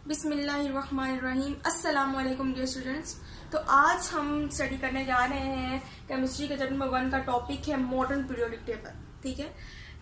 बिस्मिल्लाहिर्रहमानिर्रहीम। अस्सलाम वालेकुम डियर स्टूडेंट्स। तो आज हम स्टडी करने जा रहे हैं केमिस्ट्री के चैप्टर नंबर 1 का टॉपिक है मॉडर्न पीरियोडिक टेबल। ठीक है,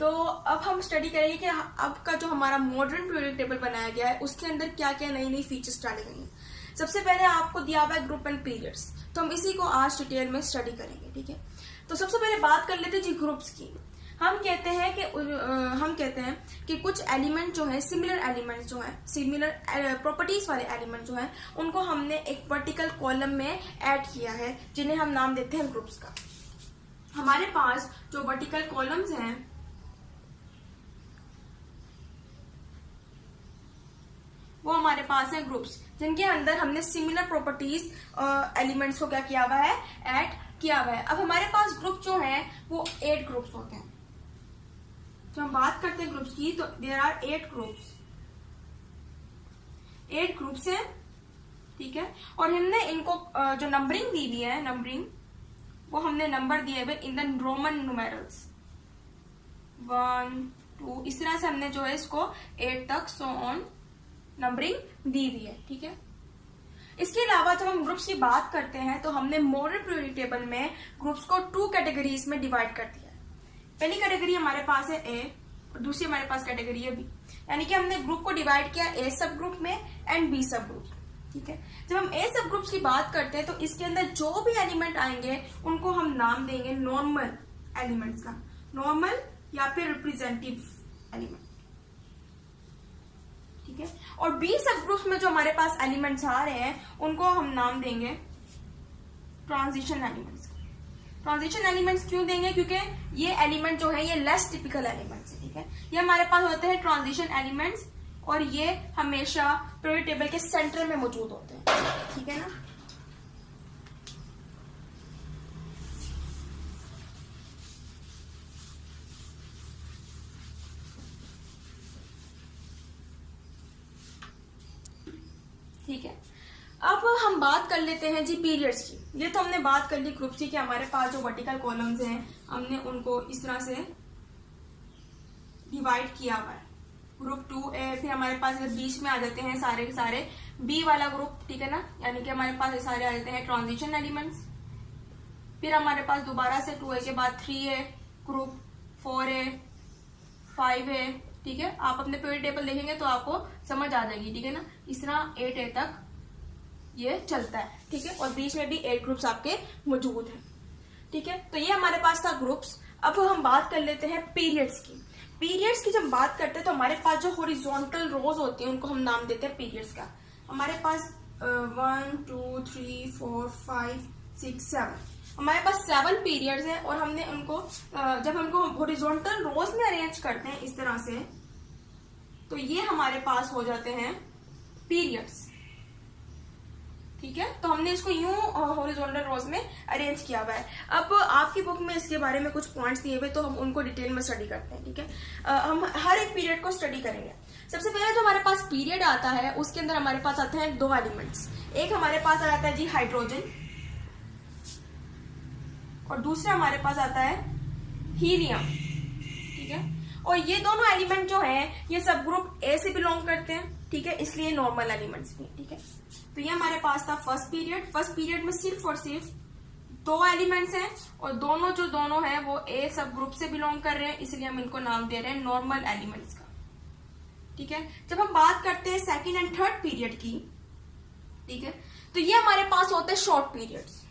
तो अब हम स्टडी करेंगे कि अब का जो हमारा मॉडर्न पीरियोडिक टेबल बनाया गया है उसके अंदर क्या क्या नई नई फीचर्स डाले गए हैं। सबसे पहले आपको दिया हुआ है ग्रुप एंड पीरियड्स, तो हम इसी को आज डिटेल में स्टडी करेंगे। ठीक है, तो सबसे पहले बात कर लेते हैं जी ग्रुप्स की। हम कहते हैं कि कुछ एलिमेंट जो है सिमिलर एलिमेंट्स जो है सिमिलर प्रॉपर्टीज वाले एलिमेंट जो है उनको हमने एक वर्टिकल कॉलम में ऐड किया है, जिन्हें हम नाम देते हैं ग्रुप्स का। हमारे पास जो वर्टिकल कॉलम्स हैं वो हमारे पास है ग्रुप्स, जिनके अंदर हमने सिमिलर प्रॉपर्टीज एलिमेंट्स को क्या किया हुआ है, ऐड किया हुआ है। अब हमारे पास ग्रुप जो है वो 8 ग्रुप्स होते हैं। जब हम बात करते हैं ग्रुप्स की तो देयर आर 8 ग्रुप्स, 8 ग्रुप्स हैं। ठीक है, और हमने इनको जो नंबरिंग दी हुई है, नंबरिंग वो हमने नंबर दिए हुए इन द रोमन न्यूमेरल्स 1 2, इस तरह से हमने जो है इसको 8 तक सो ऑन नंबरिंग दी हुई है। ठीक है, इसके अलावा जब हम ग्रुप्स की बात करते हैं तो हमने मॉडर्न पीरियोडिक टेबल में ग्रुप्स को 2 कैटेगरीज में डिवाइड कर दिया है। पहली कैटेगरी हमारे पास है ए और दूसरी हमारे पास कैटेगरी है बी, यानी कि हमने ग्रुप को डिवाइड किया ए सब ग्रुप में एंड बी सब ग्रुप। ठीक है, जब हम ए सब ग्रुप्स की बात करते हैं तो इसके अंदर जो भी एलिमेंट आएंगे उनको हम नाम देंगे नॉर्मल एलिमेंट्स का, नॉर्मल या फिर रिप्रेजेंटेटिव एलिमेंट। ठीक है, और बी सब ग्रुप्स में जो हमारे पास एलिमेंट्स आ रहे हैं उनको हम नाम देंगे ट्रांजिशन एलिमेंट्स। ट्रांजिशन एलिमेंट्स क्यों देंगे? क्योंकि ये एलिमेंट जो है ये लेस टिपिकल एलिमेंट्स है। ठीक है, ये हमारे पास होते हैं ट्रांजिशन एलिमेंट्स और ये हमेशा पीरियोडिक टेबल के सेंटर में मौजूद होते हैं। ठीक है ना, ठीक है। अब हम बात कर लेते हैं जी पीरियड्स की। ये तो हमने बात कर ली ग्रुप्स की कि हमारे पास जो वर्टिकल कॉलम्स हैं हमने उनको इस तरह से डिवाइड किया हुआ है, ग्रुप 2A। फिर हमारे पास बीच में आ जाते हैं सारे के सारे बी वाला ग्रुप। ठीक है ना, यानी कि हमारे पास ये सारे आ जाते हैं ट्रांजिशन एलिमेंट्स। फिर हमारे पास दोबारा से 2A के बाद 3A ग्रुप, 4A 5A। ठीक है, आप अपने पीरियोडिक टेबल देखेंगे तो आपको समझ आ जाएगी। ठीक है ना, इस तरह 8A तक ये चलता है। ठीक है, और बीच में भी 8 ग्रुप्स आपके मौजूद हैं। ठीक है, तो ये हमारे पास था ग्रुप्स। अब हम बात कर लेते हैं पीरियड्स की। पीरियड्स की जब बात करते हैं तो हमारे पास जो हॉरिजॉन्टल रोज होती हैं उनको हम नाम देते हैं पीरियड्स का। हमारे पास 1 2 3 4 5 6 7 हमारे पास 7 पीरियड्स हैं, और हमने उनको जब हमको हॉरिजॉन्टल रोज में अरेंज करते हैं इस तरह से तो ये हमारे पास हो जाते हैं पीरियड्स। ठीक है, तो हमने इसको यूं हॉरिजॉन्टल रोज में अरेंज किया हुआ है। अब आपकी बुक में इसके बारे में कुछ पॉइंट्स दिए हुए तो हम उनको डिटेल में स्टडी करते हैं। ठीक है, हम हर एक पीरियड को स्टडी करेंगे। सबसे पहले जो हमारे पास पीरियड आता है उसके अंदर हमारे पास आते हैं 2 एलिमेंट्स। एक हमारे पास आ जाता है जी हाइड्रोजन और दूसरा हमारे पास आता है हीलियम। ठीक है, और ये दोनों एलिमेंट जो है ये सब ग्रुप ए से बिलोंग करते हैं। ठीक है, इसलिए नॉर्मल एलिमेंट्स भी। ठीक है, तो ये हमारे पास था फर्स्ट पीरियड। फर्स्ट पीरियड में सिर्फ और सिर्फ 2 एलिमेंट्स हैं और दोनों हैं वो ए सब ग्रुप से बिलोंग कर रहे हैं, इसलिए हम इनको नाम दे रहे हैं नॉर्मल एलिमेंट्स का। ठीक है, जब हम बात करते हैं सेकंड एंड थर्ड पीरियड की, ठीक है, तो ये हमारे पास होते हैं short periods.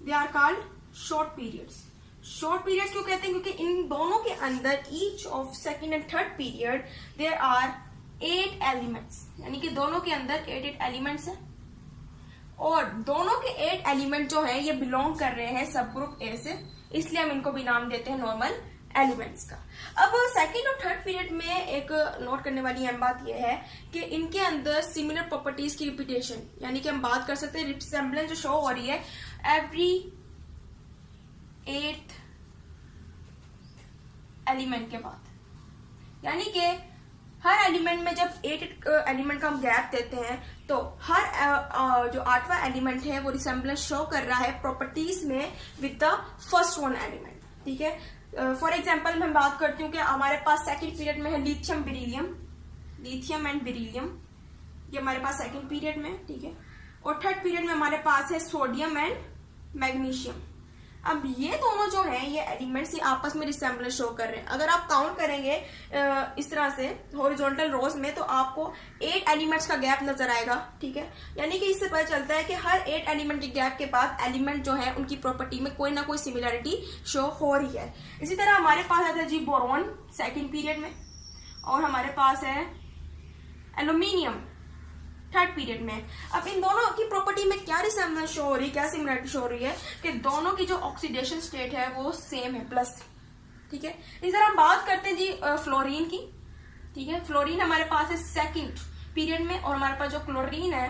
They are called short periods. Short periods क्यों कहते हैं? क्योंकि इन दोनों के अंदर each of second and third period there are 8 elements, यानी कि दोनों के अंदर 8 एलिमेंट्स हैं, और दोनों के 8 एलिमेंट जो है ये बिलोंग कर रहे हैं सब ग्रुप ए से, इसलिए हम इनको भी नाम देते हैं नॉर्मल एलिमेंट्स का। अब सेकंड और थर्ड पीरियड में एक नोट करने वाली अहम बात यह है कि इनके अंदर सिमिलर प्रॉपर्टीज की रिपीटेशन, यानी कि हम बात कर सकते हैं रिसेम्बलेंस जो शो हो रही है एवरी 8th एलिमेंट के बाद, यानी कि हर एलिमेंट में जब 8 एलिमेंट का हम गैप देते हैं तो हर जो 8वां एलिमेंट है वो रिसेम्बलेंस शो कर रहा है प्रॉपर्टीज में विद द फर्स्ट 1 एलिमेंट। ठीक है, फॉर एग्जांपल मैं बात करती हूँ कि हमारे पास सेकंड पीरियड में है lithium beryllium, lithium and beryllium. ये हमारे पास सेकंड पीरियड में, ठीक है। और थर्ड पीरियड में हमारे पास है सोडियम एंड मैग्नीशियम। अब ये दोनों जो हैं ये एलिमेंट्स ये आपस में रिसेम्बलेंस शो कर रहे हैं। अगर आप काउंट करेंगे इस तरह से हॉरिजॉन्टल रोज में तो आपको 8 एलिमेंट्स का गैप नजर आएगा, ठीक है। यानी कि इससे पता चलता है कि हर 8 एलिमेंट के गैप के बाद एलिमेंट जो है उनकी प्रॉपर्टी में कोई ना कोई सिमिलरिटी शो हो रही है। इसी तरह हमारे पास आता है जी बोरॉन सेकेंड पीरियड में, और हमारे पास है एल्यूमिनियम थर्ड पीरियड में। अब इन दोनों की प्रॉपर्टी में क्या रिसेम्बलेंस शो हो रही है, क्या सिमिलरिटी शो हो रही है कि दोनों की जो ऑक्सीडेशन स्टेट है वो सेम है, प्लस, ठीक है। इस तरह हम बात करते हैं जी फ्लोरीन की, ठीक है। फ्लोरीन हमारे पास है सेकंड पीरियड में, और हमारे पास जो क्लोरीन है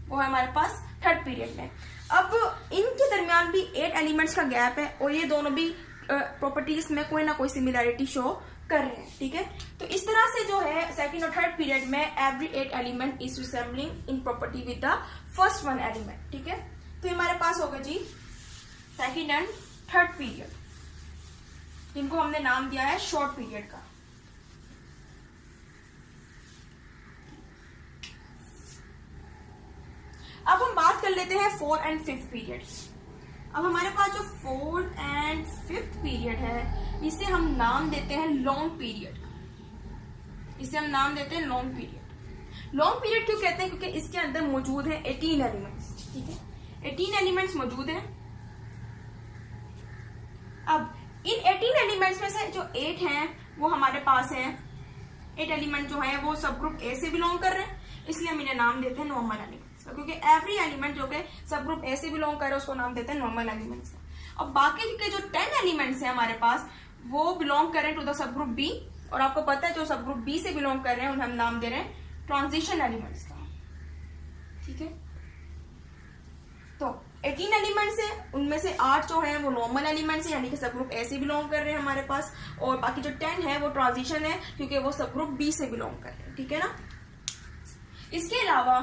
वो है हमारे पास थर्ड पीरियड में। अब इनके दरमियान भी 8 एलिमेंट्स का गैप है, और ये दोनों भी प्रॉपर्टीज में कोई ना कोई सिमिलरिटी शो कर रहे हैं, ठीक है। तो इस तरह से जो है सेकंड और थर्ड पीरियड में every 8 element is resembling in property with the first one element, ठीक है। तो हमारे पास होगा जी सेकंड एंड थर्ड पीरियड, जिनको हमने नाम दिया है शॉर्ट पीरियड का। अब हम बात कर लेते हैं फोर्थ एंड फिफ्थ पीरियड। अब हमारे पास जो फोर्थ एंड फिफ्थ पीरियड है इसे हम नाम देते हैं लॉन्ग पीरियड। इसे हम नाम देते हैं लॉन्ग पीरियड। लॉन्ग पीरियड क्यों कहते हैं? क्योंकि इसके अंदर मौजूद है 18 एलिमेंट्स, ठीक है। 18 एलिमेंट्स मौजूद हैं। अब इन 18 एलिमेंट्स में से जो 8 हैं वो हमारे पास है, 8 एलिमेंट जो है वो सब ग्रुप ए से बिलोंग कर रहे हैं, इसलिए हम इन्हें नाम देते हैं नॉर्मल एलिमेंट्स का, क्योंकि एवरी एलिमेंट जो कि सब ग्रुप ए से बिलोंग कर रहे हैं उसको नाम देते हैं नॉर्मल एलिमेंट्स का। अब बाकी के जो 10 एलिमेंट्स हैं हमारे पास वो बिलोंग कर रहे हैं to the sub group B, और आपको पता है जो सब ग्रुप बी से बिलोंग कर रहे हैं उन्हें हम नाम दे रहे हैं ट्रांजिशन एलिमेंट्स का, ठीक है। तो 18 एलिमेंट्स है, उनमें से 8 जो है वो नॉर्मल एलिमेंट्स है, यानी कि सब ग्रुप ए से बिलोंग कर रहे हैं हमारे पास, और बाकी जो 10 है वो ट्रांजिशन है क्योंकि वो सब ग्रुप बी से बिलोंग कर रहे हैं, ठीक है ना। इसके अलावा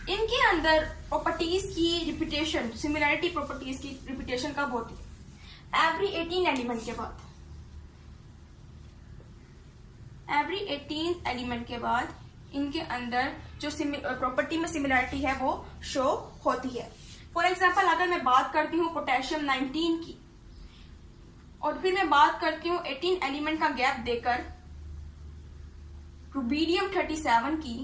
इनके अंदर प्रॉपर्टीज की रिपीटेशन, सिमिलरिटी प्रॉपर्टीज की रिपीटेशन कब होती है? एवरी 18 एलिमेंट के बाद। एवरी 18 एलिमेंट के बाद इनके अंदर जो प्रॉपर्टी में सिमिलरिटी है वो शो होती है। फॉर एग्जाम्पल अगर मैं बात करती हूँ पोटेशियम 19 की, और फिर मैं बात करती हूँ 18 एलिमेंट का गैप देकर रुबीडियम 37 की,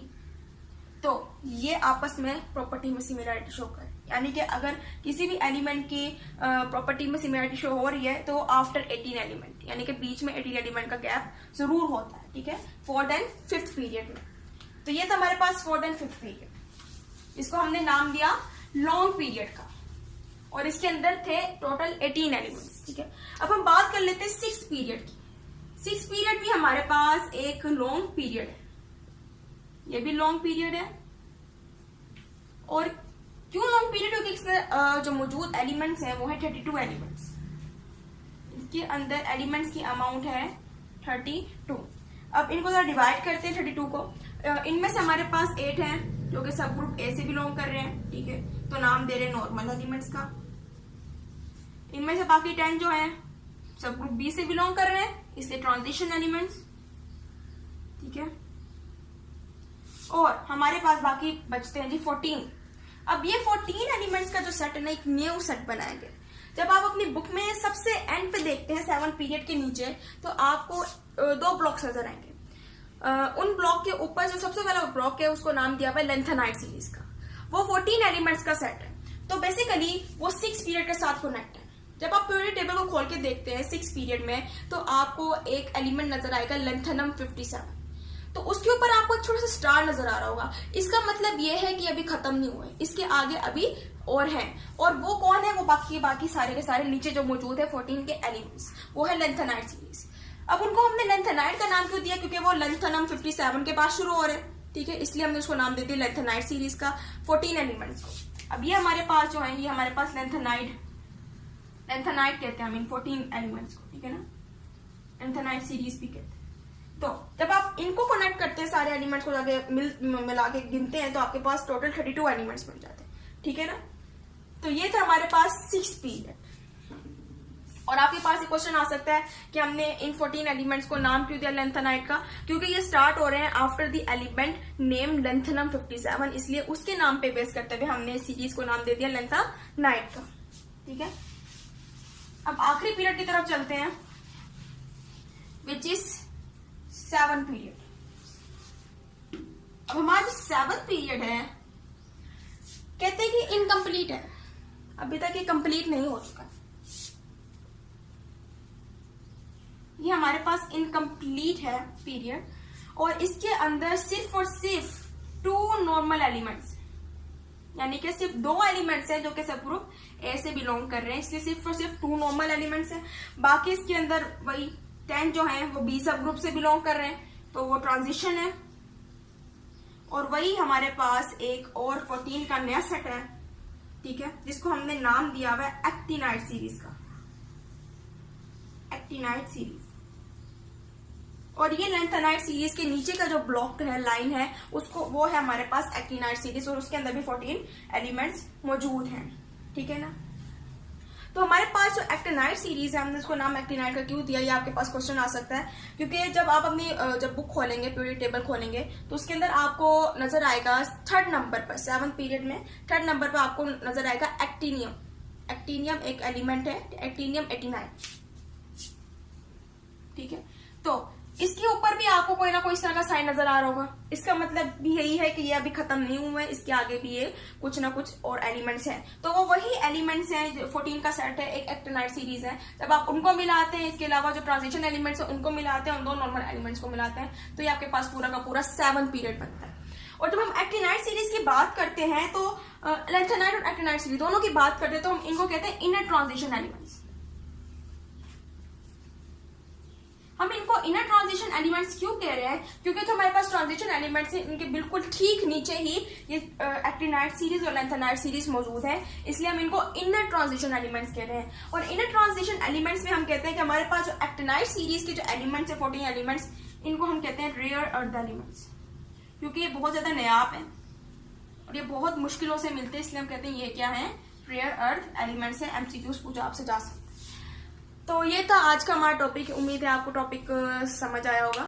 तो ये आपस में प्रॉपर्टी में सिमिलरिटी शो कर, यानी कि अगर किसी भी एलिमेंट की प्रॉपर्टी में सिमिलरिटी शो हो रही है तो आफ्टर 18 एलिमेंट, यानी कि बीच में 18 एलिमेंट का गैप जरूर होता है, ठीक है, फोर्थ एंड फिफ्थ पीरियड में। तो ये था हमारे पास फोर्थ एंड फिफ्थ पीरियड, इसको हमने नाम दिया लॉन्ग पीरियड का, और इसके अंदर थे टोटल 18 एलिमेंट्स, ठीक है। अब हम बात कर लेते हैं सिक्स्थ पीरियड की। सिक्स्थ पीरियड भी हमारे पास एक लॉन्ग पीरियड है, ये भी लॉन्ग पीरियड है। और क्यों लॉन्ग पीरियड? क्योंकि इसमें जो मौजूद एलिमेंट्स हैं वो है 32 एलिमेंट्स, इसके अंदर एलिमेंट्स की अमाउंट है 32। अब इनको जरा डिवाइड करते हैं 32 को। इनमें से हमारे पास 8 हैं जो कि सब ग्रुप ए से बिलोंग कर रहे हैं, ठीक है, तो नाम दे रहे हैं नॉर्मल एलिमेंट्स का। इनमें से बाकी 10 जो हैं सब ग्रुप बी से बिलोंग कर रहे हैं, इसलिए ट्रांजिशन एलिमेंट्स, ठीक है। और हमारे पास बाकी बचते हैं जी 14। अब ये 14 एलिमेंट्स का जो सेट है ना, एक न्यू सेट बनाया गया। जब आप अपनी बुक में सबसे एंड पे देखते हैं 7 पीरियड के नीचे, तो आपको 2 ब्लॉक्स नजर आएंगे। उन ब्लॉक के ऊपर जो सबसे पहला ब्लॉक है उसको नाम दिया हुआ है लेंथेनाइड सीरीज का, वो 14 एलिमेंट्स का सेट है। तो बेसिकली वो 6 पीरियड के साथ कनेक्ट है। जब आप पीरियड टेबल को खोल के देखते हैं 6 पीरियड में, तो आपको एक एलिमेंट नजर आएगा लेंथेनम 57, तो उसके ऊपर आपको एक छोटा सा स्टार नजर आ रहा होगा। इसका मतलब ये है कि अभी खत्म नहीं हुए, इसके आगे अभी और हैं। और वो कौन है? वो बाकी सारे के सारे नीचे जो मौजूद है 14 के एलिमेंट्स, वो है लेंथेनाइड सीरीज। अब उनको हमने लेंथेनाइड का नाम क्यों दिया? क्योंकि वो लेंथेनम 57 के पास शुरू हो रहे हैं, ठीक है, इसलिए हमने उसको नाम दे दिया लेंथेनाइड सीरीज का 14 एलिमेंट्स को। अब ये हमारे पास जो है, ये हमारे पास लेंथेनाइड कहते हैं हम इन 14 एलिमेंट्स को, ठीक है ना, लेंथेनाइड सीरीज भी कहते हैं। तो जब आप इनको कनेक्ट करते हैं सारे एलिमेंट्स को जाके मिला के गिनते हैं, तो आपके पास टोटल 32 एलिमेंट्स बन जाते हैं, ठीक है ना। तो ये था हमारे पास 6 पीरियड। और आपके पास एक क्वेश्चन आ सकता है कि हमने इन 14 एलिमेंट्स को नाम क्यों दिया लेंथेनाइट का, क्योंकि ये स्टार्ट हो रहे हैं after the element name lanthanum 57, इसलिए उसके नाम पे बेस करते हुए हमने सीरीज को नाम दे दिया लेंथेनाइट का। ठीक है, अब आखिरी पीरियड की तरफ चलते हैं, विच इज 7th पीरियड। अब हमारा जो 7th पीरियड है कहते हैं कि इनकम्प्लीट है, अभी तक ये कंप्लीट नहीं हो चुका। ये हमारे पास इनकम्प्लीट है पीरियड, और इसके अंदर सिर्फ और सिर्फ 2 नॉर्मल एलिमेंट्स, यानी कि सिर्फ 2 एलिमेंट्स हैं जो कि सब ग्रुप ए से बिलोंग कर रहे हैं, इसलिए सिर्फ और सिर्फ 2 नॉर्मल एलिमेंट्स हैं। बाकी इसके अंदर वही 10 जो हैं वो बी सब ग्रुप से बिलोंग कर रहे हैं, तो वो ट्रांजिशन है। और वही हमारे पास एक और 14 का नया सेट है, ठीक है, जिसको हमने नाम दिया हुआ है एक्टिनाइट सीरीज का, एक्टिनाइट सीरीज। और ये लेंथेनाइट सीरीज के नीचे का जो ब्लॉक है, लाइन है, उसको वो है हमारे पास एक्टिनाइट सीरीज, और उसके अंदर भी 14 एलिमेंट्स मौजूद हैं। ठीक है ना, तो हमारे पास जो एक्टिनाइट सीरीज है, हमने उसको नाम एक्टिनाइट का क्यों दिया, ये आपके पास क्वेश्चन आ सकता है। क्योंकि जब आप अपनी जब बुक खोलेंगे, पीरियड टेबल खोलेंगे, तो उसके अंदर आपको नजर आएगा 3rd नंबर पर, 7th पीरियड में 3rd नंबर पर आपको नजर आएगा एक्टिनियम। एक्टिनियम एक एलिमेंट है, एक्टिनियम 89। ठीक है, तो इसके ऊपर भी आपको कोई ना कोई इस तरह का साइन नजर आ रहा होगा। इसका मतलब भी यही है कि ये अभी खत्म नहीं हुआ है, इसके आगे भी ये कुछ ना कुछ और एलिमेंट्स हैं। तो वो वही एलिमेंट्स हैं, 14 का सेट है, एक एक्टिनाइट सीरीज है। जब आप उनको मिलाते हैं, इसके अलावा जो ट्रांजिशन एलिमेंट्स है उनको मिलाते हैं, उन 2 नॉर्मल एलिमेंट्स को मिलाते हैं, तो ये आपके पास पूरा का पूरा 7th पीरियड बनता है। और जब हम एक्टिनाइट सीरीज की बात करते हैं, तो लेंथेनाइट और एक्टिनाइट सीरीज दोनों की बात करते हैं, तो हम इनको कहते हैं इनर ट्रांजिशन एलिमेंट्स। हम इनको इनर ट्रांजिशन एलिमेंट्स क्यों कह रहे हैं, क्योंकि जो हमारे पास ट्रांजिशन एलिमेंट्स हैं, इनके बिल्कुल ठीक नीचे ही ये एक्टिनाइट सीरीज और लेंथेनाइट सीरीज मौजूद है, इसलिए हम इनको इनर ट्रांजिशन एलिमेंट्स कह रहे हैं। और इनर ट्रांजिशन एलिमेंट्स में हम कहते हैं कि हमारे पास जो एक्टिनाइट सीरीज के जो एलिमेंट्स है, 14 एलिमेंट्स, इनको हम कहते हैं रेयर अर्थ एलिमेंट्स, क्योंकि ये बहुत ज्यादा नायाब है और ये बहुत मुश्किलों से मिलते हैं, इसलिए हम कहते हैं ये क्या है, रेयर अर्थ एलिमेंट्स है। MCQs पूछा आपसे जा सकते। तो ये था आज का हमारा टॉपिक। उम्मीद है आपको टॉपिक समझ आया होगा।